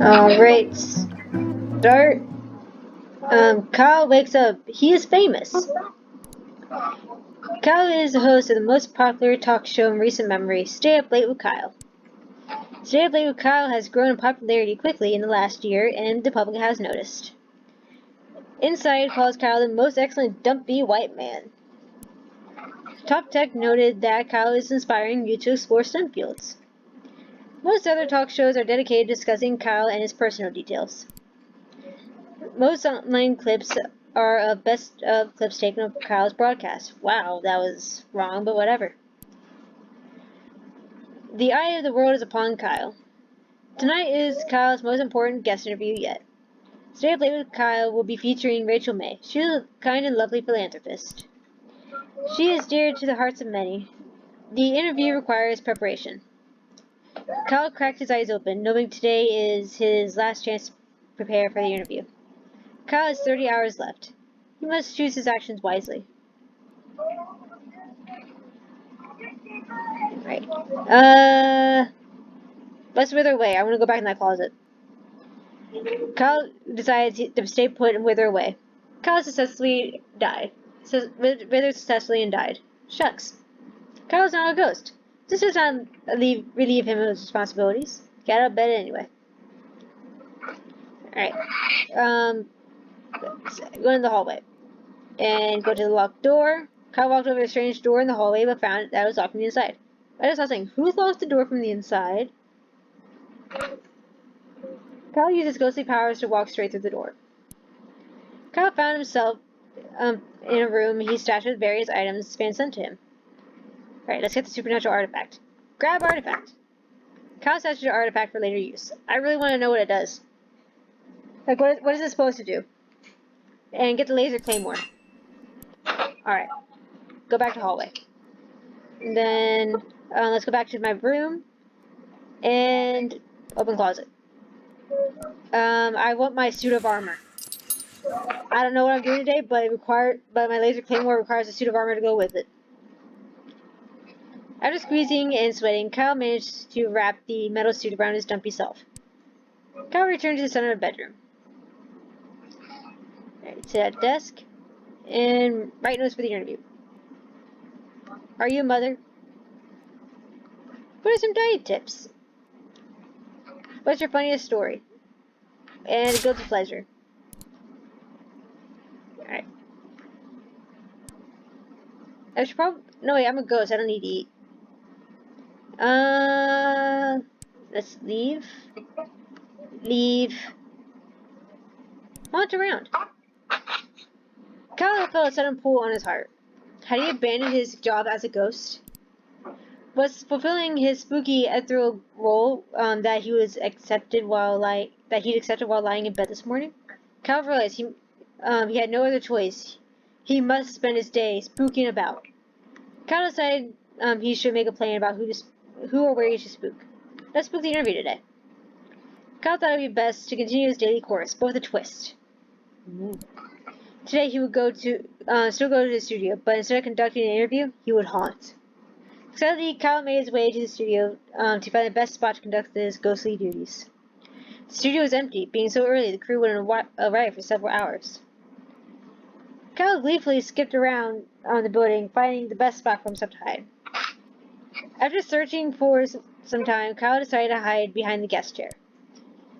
Alright, start. Kyle wakes up. He is famous. Kyle is the host of the most popular talk show in recent memory, Stay Up Late with Kyle. Stay Up Late with Kyle has grown in popularity quickly in the last year, and the public has noticed. Inside calls Kyle the most excellent dumpy white man. Top Tech noted that Kyle is inspiring you to explore STEM fields. Most other talk shows are dedicated to discussing Kyle and his personal details. Most online clips are of best of clips taken of Kyle's broadcast. Wow, that was wrong, but whatever. The eye of the world is upon Kyle. Tonight is Kyle's most important guest interview yet. Stay Up Late with Kyle will be featuring Rachel May. She is a kind and lovely philanthropist. She is dear to the hearts of many. The interview requires preparation. Kyle cracked his eyes open, knowing today is his last chance to prepare for the interview. Kyle has 30 hours left. He must choose his actions wisely. Right. Let's wither away. I want to go back in that closet. Kyle decides to stay put and wither away. Kyle successfully died. Withered successfully and died. Shucks. Kyle's not a ghost. This does not relieve him of his responsibilities. Get out of bed anyway. Alright. Go in the hallway. And go to the locked door. Kyle walked over a strange door in the hallway, but found that it was locked from the inside. I just saw saying, who locked the door from the inside? Kyle used his ghostly powers to walk straight through the door. Kyle found himself in a room he stashed with various items Span sent to him. Alright, let's get the supernatural artifact. Grab artifact. Kyle stashed the artifact for later use. I really want to know what it does. Like, what is it supposed to do? And get the laser claymore. Alright. Go back to hallway. And then, let's go back to my room. And open closet. I want my suit of armor. I don't know what I'm doing today, but my laser claymore requires a suit of armor to go with it. After squeezing and sweating, Kyle managed to wrap the metal suit around his dumpy self. Kyle returned to the center of the bedroom. Right, to that desk, and write notes for the interview. Are you a mother? What are some diet tips? What's your funniest story? And a guilty pleasure. Alright. I should probably... No, wait, I'm a ghost. I don't need to eat. Let's leave. Haunt around. Kyle felt a sudden pull on his heart. Had he abandoned his job as a ghost? Was fulfilling his spooky ethereal role that he'd accepted while lying in bed this morning? Kyle realized he had no other choice. He must spend his day spooking about. Kyle decided he should make a plan about who or where he should spook. Let's spook the interview today. Kyle thought it would be best to continue his daily course, but with a twist. Today he would still go to the studio, but instead of conducting an interview, he would haunt. Sadly, Kyle made his way to the studio to find the best spot to conduct his ghostly duties. The studio was empty. Being so early, the crew wouldn't arrive for several hours. Kyle gleefully skipped around the building, finding the best spot for himself to hide. After searching for some time, Kyle decided to hide behind the guest chair.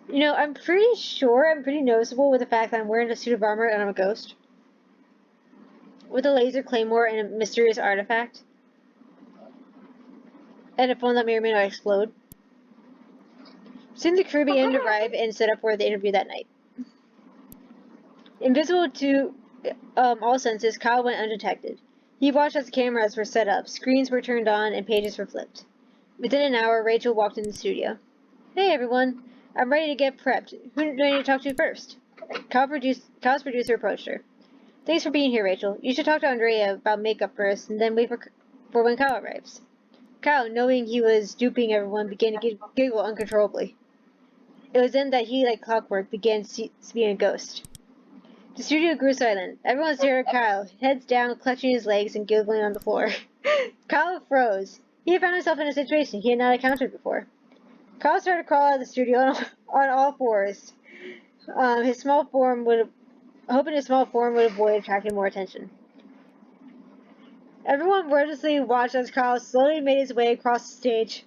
You know, I'm pretty sure I'm pretty noticeable with the fact that I'm wearing a suit of armor and I'm a ghost. With a laser claymore and a mysterious artifact. And a phone that may or may not explode. Soon the crew began to arrive and set up for the interview that night. Invisible to all senses, Kyle went undetected. He watched as the cameras were set up, screens were turned on, and pages were flipped. Within an hour, Rachel walked in the studio. Hey everyone, I'm ready to get prepped. Who do I need to talk to first? Kyle's producer approached her. Thanks for being here, Rachel. You should talk to Andrea about makeup first, and then wait for when Kyle arrives. Kyle, knowing he was duping everyone, began to giggle uncontrollably. It was then that he, like clockwork, began being a ghost. The studio grew silent. Everyone stared at Kyle, heads down, clutching his legs and giggling on the floor. Kyle froze. He had found himself in a situation he had not encountered before. Kyle started to crawl out of the studio on all fours. Hoping his small form would avoid attracting more attention. Everyone wordlessly watched as Kyle slowly made his way across the stage,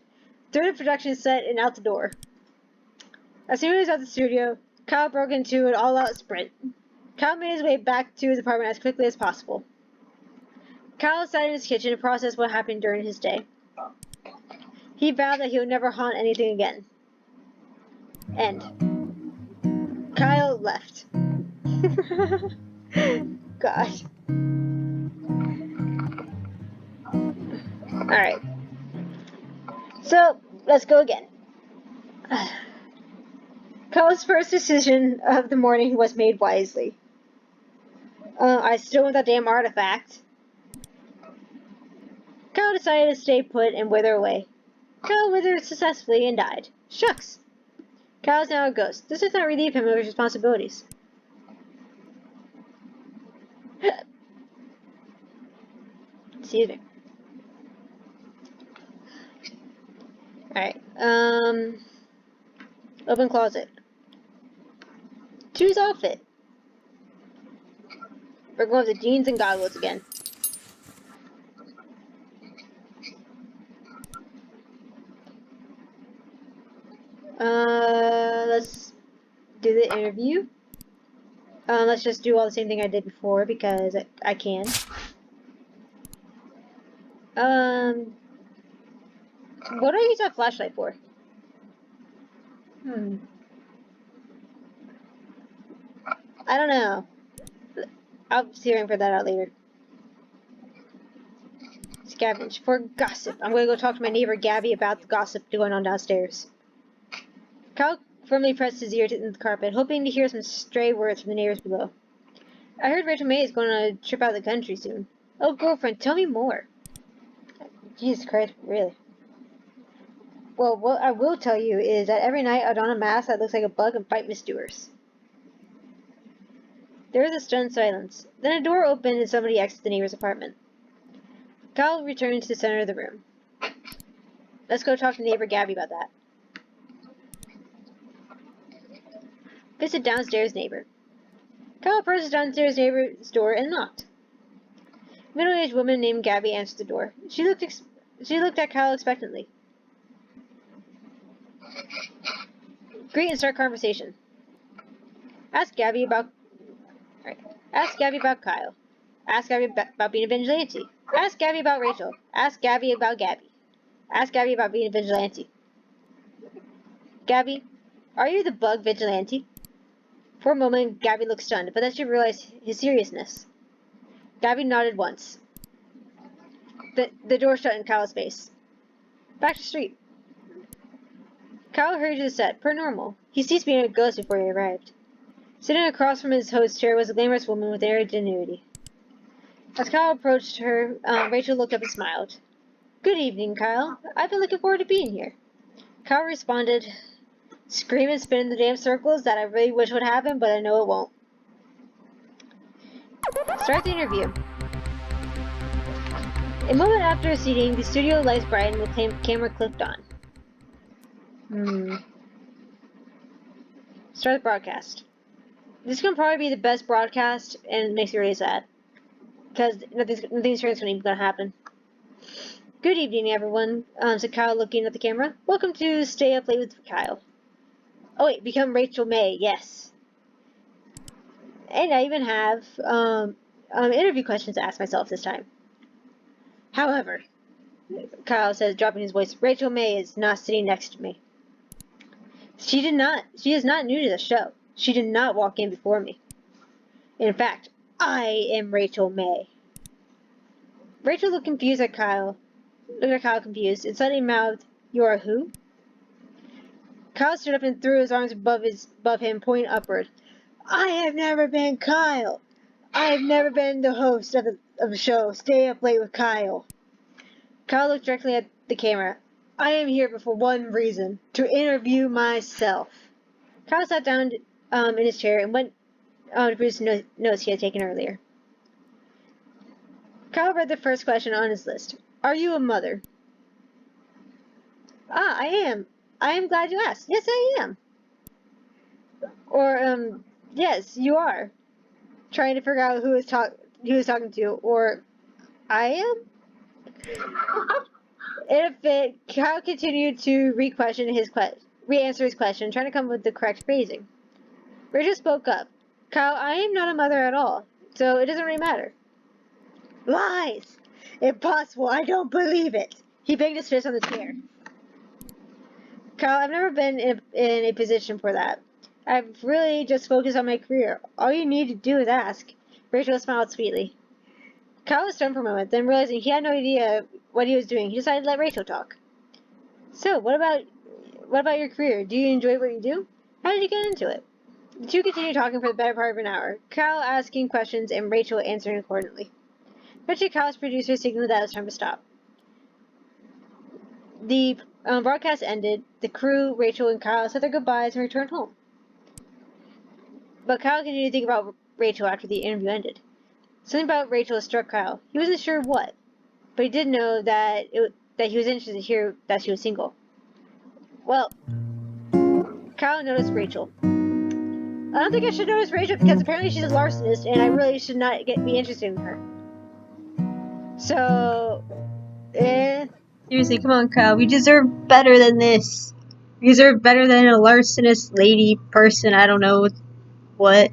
through the production set, and out the door. As soon as he was out the studio, Kyle broke into an all-out sprint. Kyle made his way back to his apartment as quickly as possible. Kyle sat in his kitchen and processed what happened during his day. He vowed that he would never haunt anything again. End. Kyle left. Gosh. Alright. So, let's go again. Kyle's first decision of the morning was made wisely. I still want that damn artifact. Kyle decided to stay put and wither away. Kyle withered successfully and died. Shucks. Kyle is now a ghost. This does not relieve him of his responsibilities. Excuse me. Alright, open closet. Choose outfit. We're going with the jeans and goggles again. Let's do the interview. Let's just do all the same thing I did before because I can. What do I use that flashlight for? I don't know. I'll see if I can figure that out later. Scavenge for gossip. I'm gonna go talk to my neighbor Gabby about the gossip going on downstairs. Kyle firmly pressed his ear to the carpet, hoping to hear some stray words from the neighbors below. I heard Rachel May is going on a trip out of the country soon. Oh, girlfriend, tell me more. Jesus Christ, really? Well, what I will tell you is that every night I don a mask that looks like a bug and fight misdoers. There was a stunned silence. Then a door opened and somebody exited the neighbor's apartment. Kyle returned to the center of the room. Let's go talk to neighbor Gabby about that. Visit downstairs neighbor. Kyle approached the downstairs neighbor's door and knocked. A middle-aged woman named Gabby answered the door. She looked at Kyle expectantly. Greet and start conversation. Ask Gabby about Kyle. Ask Gabby about being a vigilante. Ask Gabby about Rachel. Ask Gabby about Gabby. Ask Gabby about being a vigilante. Gabby, are you the bug vigilante? For a moment, Gabby looked stunned, but then she realized his seriousness. Gabby nodded once. The door shut in Kyle's face. Back to the street. Kyle hurried to the set, per normal. He ceased being a ghost before he arrived. Sitting across from his host's chair was a glamorous woman with air ingenuity. As Kyle approached her, Rachel looked up and smiled. Good evening, Kyle. I've been looking forward to being here. Kyle responded, scream and spin in the damn circles that I really wish would happen, but I know it won't. Start the interview. A moment after seating, the studio lights brightened and the camera clicked on. Start the broadcast. This can probably be the best broadcast, and it makes me really sad. Because nothing's going to happen. Good evening, everyone, said Kyle, looking at the camera. Welcome to Stay Up Late with Kyle. Oh wait, become Rachel May, yes. And I even have interview questions to ask myself this time. However, Kyle says, dropping his voice, Rachel May is not sitting next to me. She is not new to the show. She did not walk in before me. In fact, I am Rachel May. Rachel looked confused at Kyle. Looked at Kyle confused, and suddenly mouthed, You are who? Kyle stood up and threw his arms above him, pointing upward. I have never been Kyle. I have never been the host of the show, Stay Up Late with Kyle. Kyle looked directly at the camera. I am here for one reason, to interview myself. Kyle sat down in his chair and went to produce notes he had taken earlier. Kyle read the first question on his list. Are you a mother? Ah, I am. I am glad you asked. Yes, I am. Or, yes, you are. Trying to figure out who is talking to, or I am? In a fit, Kyle continued to re-answer his question, trying to come up with the correct phrasing. Rachel spoke up. Kyle, I am not a mother at all, so it doesn't really matter. Lies! Impossible, I don't believe it! He banged his fist on the chair. Kyle, I've never been in a position for that. I've really just focused on my career. All you need to do is ask. Rachel smiled sweetly. Kyle was stunned for a moment, then realizing he had no idea what he was doing, he decided to let Rachel talk. So, what about your career? Do you enjoy what you do? How did you get into it? The two continued talking for the better part of an hour, Kyle asking questions and Rachel answering accordingly. Eventually, Kyle's producer signaled that it was time to stop. The broadcast ended. The crew, Rachel, and Kyle said their goodbyes and returned home. But Kyle continued to think about Rachel after the interview ended. Something about Rachel struck Kyle. He wasn't sure what, but he did know that he was interested to hear that she was single. Well, Kyle noticed Rachel. I don't think I should notice Rachel because apparently she's a larcenist and I really should not be interested in her. So, seriously, come on, Kyle. We deserve better than this. We deserve better than a larcenist lady person. I don't know what.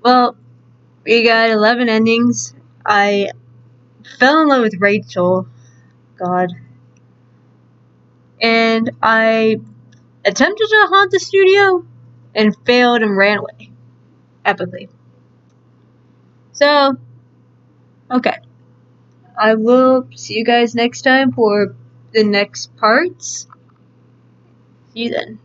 Well, we got 11 endings. I fell in love with Rachel. God. And I attempted to haunt the studio and failed and ran away. Epically. So, okay. I will see you guys next time for the next parts. See you then.